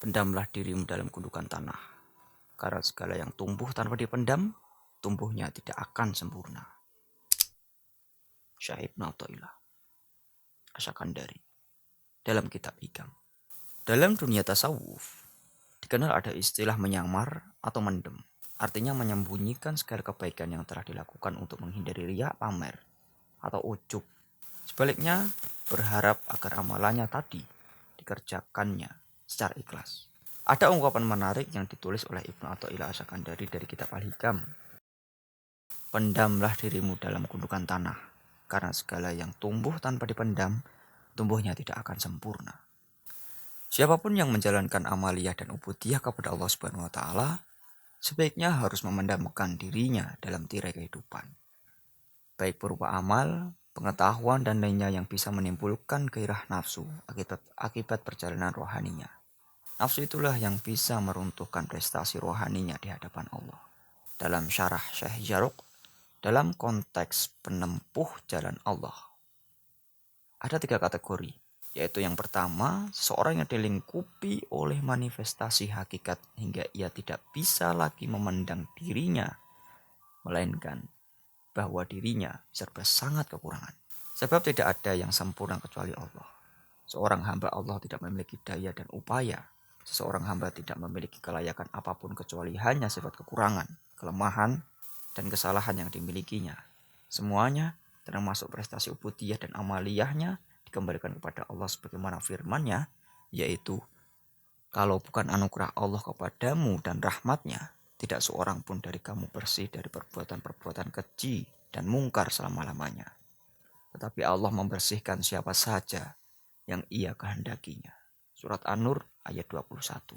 Pendamlah dirimu dalam gundukan tanah, karena segala yang tumbuh tanpa dipendam, tumbuhnya tidak akan sempurna. Syekh Ibnu Athaillah Asyakandari dalam kitab Hikam. Dalam dunia tasawuf, dikenal ada istilah menyamar atau mendem. Artinya menyembunyikan segala kebaikan yang telah dilakukan untuk menghindari riya, pamer, atau ujub. Sebaliknya, berharap agar amalannya tadi dikerjakannya secara ikhlas. Ada ungkapan menarik yang ditulis oleh Ibnu Athaillah Asyakandari dari kitab Al-Hikam. Pendamlah dirimu dalam gundukan tanah, karena segala yang tumbuh tanpa dipendam, tumbuhnya tidak akan sempurna. Siapapun yang menjalankan amaliyah dan ubudiyah kepada Allah Subhanahu wa taala, sebaiknya harus memendamkan dirinya dalam tirai kehidupan. Baik berupa amal, pengetahuan dan lainnya yang bisa menimbulkan gairah nafsu akibat perjalanan rohaninya. Nafsu itulah yang bisa meruntuhkan prestasi rohaninya di hadapan Allah. Dalam syarah Syekh Jaruk, dalam konteks penempuh jalan Allah, ada 3 kategori, yaitu yang pertama, seseorang yang dilingkupi oleh manifestasi hakikat hingga ia tidak bisa lagi memandang dirinya, melainkan bahwa dirinya serba sangat kekurangan. Sebab tidak ada yang sempurna kecuali Allah. Seorang hamba Allah tidak memiliki daya dan upaya. Seseorang hamba tidak memiliki kelayakan apapun kecuali hanya sifat kekurangan, kelemahan, dan kesalahan yang dimilikinya. Semuanya, termasuk prestasi ubudiyah dan amaliyahnya, dikembalikan kepada Allah sebagaimana firman-Nya, yaitu, kalau bukan anugerah Allah kepadamu dan rahmatnya, tidak seorang pun dari kamu bersih dari perbuatan-perbuatan keji dan mungkar selama-lamanya. Tetapi Allah membersihkan siapa saja yang ia kehendakinya. Surat An-Nur ayat 21.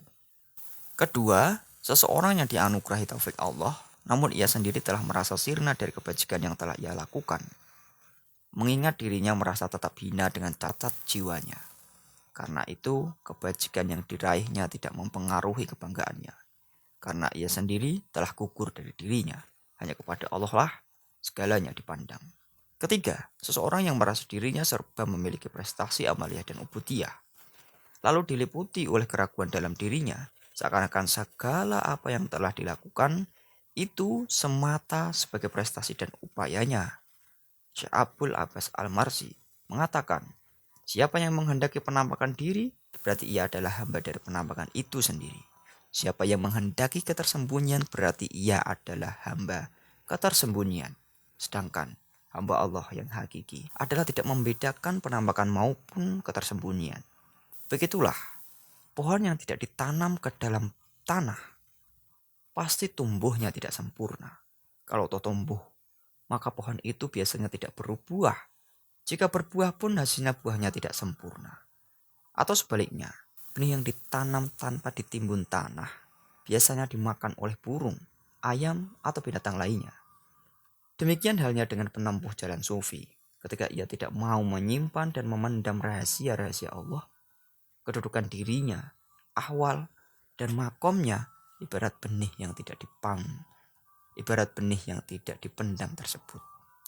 Kedua, seseorang yang dianugerahi taufik Allah, namun ia sendiri telah merasa sirna dari kebajikan yang telah ia lakukan. Mengingat dirinya merasa tetap hina dengan cacat jiwanya. Karena itu, kebajikan yang diraihnya tidak mempengaruhi kebanggaannya. Karena ia sendiri telah gugur dari dirinya. Hanya kepada Allah lah segalanya dipandang. Ketiga, seseorang yang merasa dirinya serba memiliki prestasi amaliyah dan ubudiyah, lalu diliputi oleh keraguan dalam dirinya, seakan-akan segala apa yang telah dilakukan itu semata sebagai prestasi dan upayanya. Syekh Abdul Abbas Al-Marsi mengatakan, siapa yang menghendaki penampakan diri, berarti ia adalah hamba dari penampakan itu sendiri. Siapa yang menghendaki ketersembunyian, berarti ia adalah hamba ketersembunyian. Sedangkan hamba Allah yang hakiki adalah tidak membedakan penampakan maupun ketersembunyian. Begitulah, pohon yang tidak ditanam ke dalam tanah, pasti tumbuhnya tidak sempurna. Kalau toh tumbuh, maka pohon itu biasanya tidak berbuah. Jika berbuah pun hasilnya buahnya tidak sempurna. Atau sebaliknya, benih yang ditanam tanpa ditimbun tanah, biasanya dimakan oleh burung, ayam, atau binatang lainnya. Demikian halnya dengan penempuh jalan sufi. Ketika ia tidak mau menyimpan dan memendam rahasia-rahasia Allah, kedudukan dirinya, ahwal, dan makomnya ibarat benih yang tidak dipendam tersebut.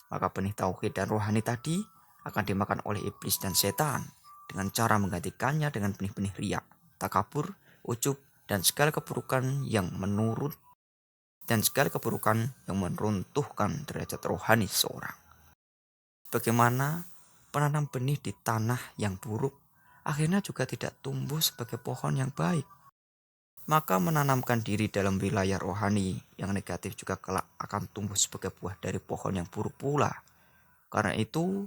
Maka benih tauhid dan rohani tadi akan dimakan oleh iblis dan setan dengan cara menggantikannya dengan benih-benih riya, takabur, ujub, dan segala keburukan yang meruntuhkan derajat rohani seseorang. Bagaimana penanam benih di tanah yang buruk akhirnya juga tidak tumbuh sebagai pohon yang baik. Maka menanamkan diri dalam wilayah rohani yang negatif juga kelak akan tumbuh sebagai buah dari pohon yang buruk pula. Karena itu,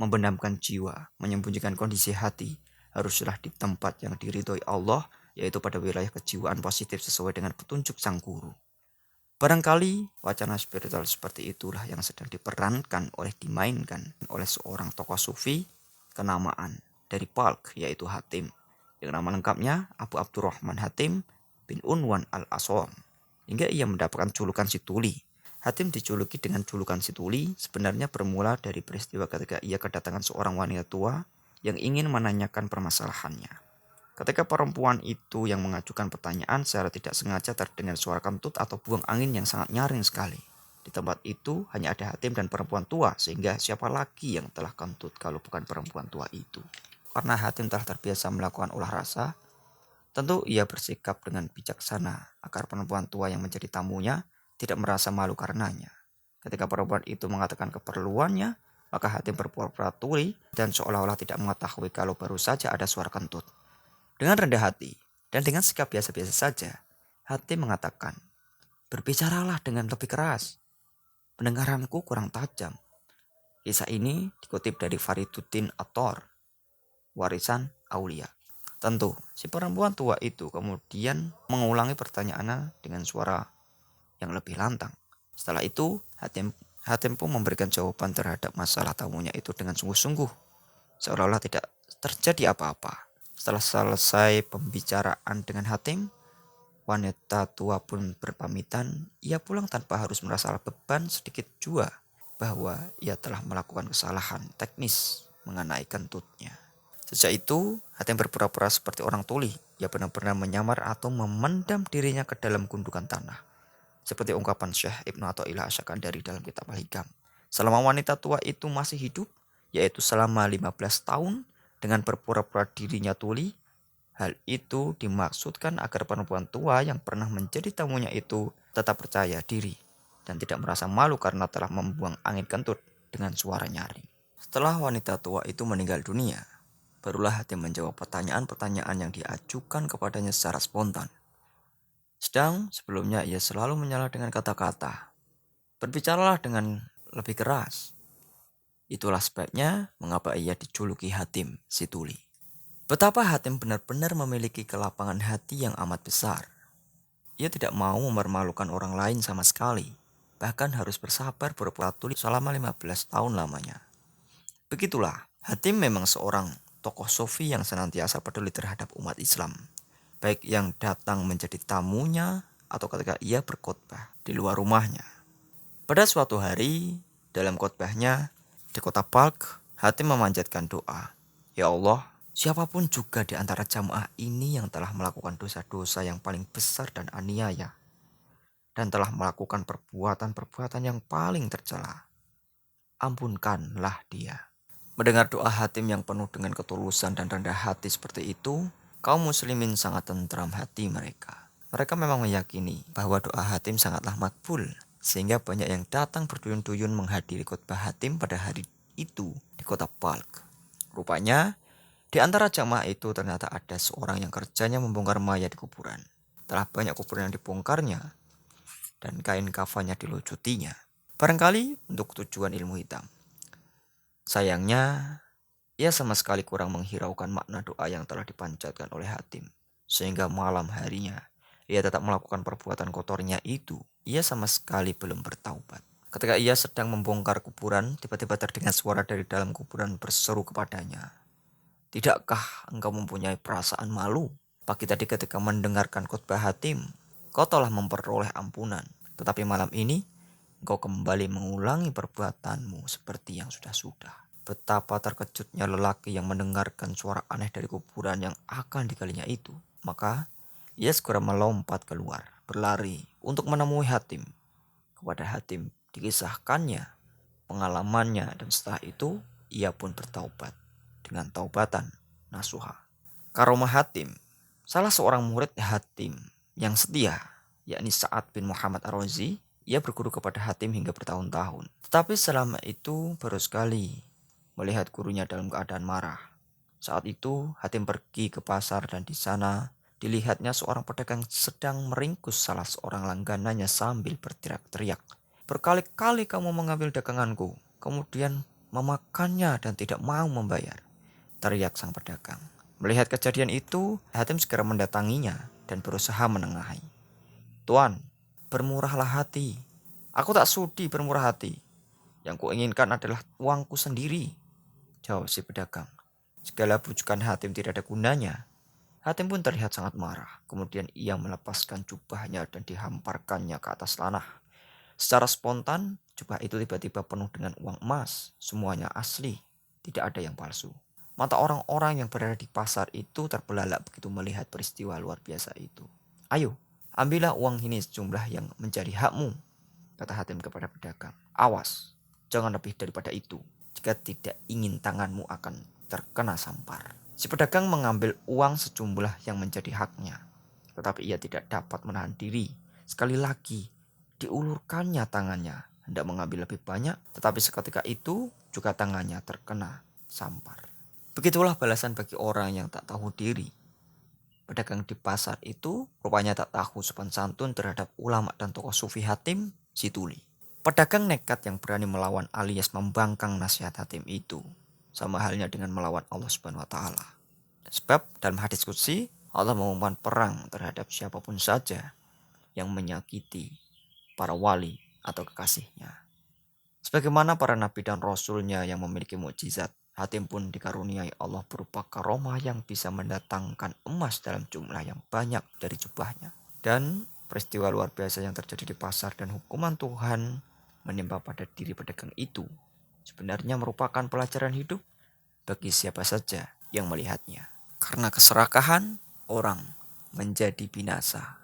membenamkan jiwa, menyembunyikan kondisi hati, haruslah di tempat yang diridhoi Allah, yaitu pada wilayah kejiwaan positif sesuai dengan petunjuk sang guru. Barangkali wacana spiritual seperti itulah yang sedang dimainkan oleh seorang tokoh sufi kenamaan dari Palk, yaitu Hatim. Dengan nama lengkapnya Abu Abdurrahman Hatim bin Unwan al-Asom. Hingga ia mendapatkan julukan Situli. Hatim dijuluki dengan julukan Situli sebenarnya bermula dari peristiwa ketika ia kedatangan seorang wanita tua yang ingin menanyakan permasalahannya. Ketika perempuan itu yang mengajukan pertanyaan secara tidak sengaja terdengar suara kentut atau buang angin yang sangat nyaring sekali. Di tempat itu hanya ada Hatim dan perempuan tua, sehingga siapa lagi yang telah kentut kalau bukan perempuan tua itu. Karena Hatim telah terbiasa melakukan olah rasa, Tentu ia bersikap dengan bijaksana agar perempuan tua yang menjadi tamunya tidak merasa malu karenanya. Ketika perempuan itu mengatakan keperluannya, maka Hatim berpura-pura tuli dan seolah-olah tidak mengetahui kalau baru saja ada suara kentut. Dengan rendah hati dan dengan sikap biasa-biasa saja, Hatim mengatakan, "Berbicaralah dengan lebih keras. Pendengaranku kurang tajam." Kisah ini dikutip dari Fariduddin Athor, Warisan Aulia. Tentu, si perempuan tua itu kemudian mengulangi pertanyaannya dengan suara yang lebih lantang. Setelah itu, Hatim pun memberikan jawaban terhadap masalah tamunya itu dengan sungguh-sungguh, seolah-olah tidak terjadi apa-apa. Setelah selesai pembicaraan dengan Hatim, wanita tua pun berpamitan. Ia pulang tanpa harus merasa beban sedikit jua bahwa ia telah melakukan kesalahan teknis mengenai kentutnya. Sejak itu, Hatim berpura-pura seperti orang tuli. Ia benar-benar menyamar atau memendam dirinya ke dalam gundukan tanah. Seperti ungkapan Syekh Ibnu Athaillah Asy-Syakandari dalam kitab Al-Hikam. Selama wanita tua itu masih hidup, yaitu selama 15 tahun, dengan berpura-pura dirinya tuli, hal itu dimaksudkan agar perempuan tua yang pernah menjadi tamunya itu tetap percaya diri dan tidak merasa malu karena telah membuang angin kentut dengan suara nyaring. Setelah wanita tua itu meninggal dunia, barulah Hatim menjawab pertanyaan-pertanyaan yang diajukan kepadanya secara spontan. Sedang sebelumnya ia selalu menyalah dengan kata-kata, "Berbicaralah dengan lebih keras." Itulah sebabnya mengapa ia dijuluki Hatim si tuli. Betapa Hatim benar-benar memiliki kelapangan hati yang amat besar. Ia tidak mau mempermalukan orang lain sama sekali. Bahkan harus bersabar berpura tuli selama 15 tahun lamanya. Begitulah, Hatim memang seorang tokoh sufi yang senantiasa peduli terhadap umat Islam. Baik yang datang menjadi tamunya atau ketika ia berkhotbah di luar rumahnya. Pada suatu hari, dalam khotbahnya di kota Balkh, Hatim memanjatkan doa, "Ya Allah, siapapun juga di antara jamaah ini yang telah melakukan dosa-dosa yang paling besar dan aniaya, dan telah melakukan perbuatan-perbuatan yang paling tercela, ampunkanlah dia." Mendengar doa Hatim yang penuh dengan ketulusan dan rendah hati seperti itu, kaum muslimin sangat tentram hati mereka. Mereka memang meyakini bahwa doa Hatim sangatlah makbul, sehingga banyak yang datang berduyun-duyun menghadiri khotbah Hatim pada hari itu di kota Balkh. Rupanya, di antara jamaah itu ternyata ada seorang yang kerjanya membongkar mayat di kuburan. Telah banyak kuburan yang dibongkarnya dan kain kafannya dilujutinya. Barangkali untuk tujuan ilmu hitam. Sayangnya, ia sama sekali kurang menghiraukan makna doa yang telah dipanjatkan oleh Hatim. Sehingga malam harinya, ia tetap melakukan perbuatan kotornya itu. Ia sama sekali belum bertaubat. Ketika ia sedang membongkar kuburan, tiba-tiba terdengar suara dari dalam kuburan berseru kepadanya. "Tidakkah engkau mempunyai perasaan malu? Pagi tadi ketika mendengarkan khotbah Hatim, kau telah memperoleh ampunan. Tetapi malam ini, engkau kembali mengulangi perbuatanmu seperti yang sudah-sudah." Betapa terkejutnya lelaki yang mendengarkan suara aneh dari kuburan yang akan digalinya itu. Maka ia segera melompat keluar, berlari untuk menemui Hatim. Kepada Hatim dikisahkannya pengalamannya dan setelah itu ia pun bertaubat dengan taubatan nasuha. Karomah Hatim, salah seorang murid Hatim yang setia, yakni Sa'ad bin Muhammad Ar-Razi, ia berguru kepada Hatim hingga bertahun-tahun. Tetapi selama itu baru sekali melihat gurunya dalam keadaan marah. Saat itu Hatim pergi ke pasar dan di sana dilihatnya seorang pedagang sedang meringkus salah seorang langganannya sambil berteriak-teriak. "Berkali-kali kamu mengambil daganganku, kemudian memakannya dan tidak mau membayar," teriak sang pedagang. Melihat kejadian itu, Hatim segera mendatanginya dan berusaha menengahi. "Tuan, bermurahlah hati. Aku tak sudi bermurah hati. Yang kuinginkan adalah uangku sendiri," jawab si pedagang. Segala bujukan Hatim tidak ada gunanya. Hatim pun terlihat sangat marah. Kemudian ia melepaskan jubahnya dan dihamparkannya ke atas tanah. Secara spontan, jubah itu tiba-tiba penuh dengan uang emas. Semuanya asli, tidak ada yang palsu. Mata orang-orang yang berada di pasar itu terbelalak begitu melihat peristiwa luar biasa itu. "Ayo, ambillah uang ini sejumlah yang menjadi hakmu," kata Hatim kepada pedagang. "Awas, jangan lebih daripada itu. Jika tidak ingin tanganmu akan terkena sampar." Si pedagang mengambil uang sejumlah yang menjadi haknya, tetapi ia tidak dapat menahan diri. Sekali lagi, diulurkannya tangannya, hendak mengambil lebih banyak, tetapi seketika itu juga tangannya terkena sampar. Begitulah balasan bagi orang yang tak tahu diri. Pedagang di pasar itu rupanya tak tahu sopan santun terhadap ulama dan tokoh sufi Hatim Situli. Pedagang nekat yang berani melawan alias membangkang nasihat Hatim itu sama halnya dengan melawan Allah Subhanahu wa taala. Sebab dalam hadis qudsi Allah mengumumkan perang terhadap siapapun saja yang menyakiti para wali atau kekasihnya. Sebagaimana para nabi dan rasulnya yang memiliki mukjizat, Hatim pun dikaruniai Allah berupa karomah yang bisa mendatangkan emas dalam jumlah yang banyak dari jubahnya. Dan peristiwa luar biasa yang terjadi di pasar dan hukuman Tuhan menimpa pada diri pedagang itu sebenarnya merupakan pelajaran hidup bagi siapa saja yang melihatnya. Karena keserakahan, orang menjadi binasa.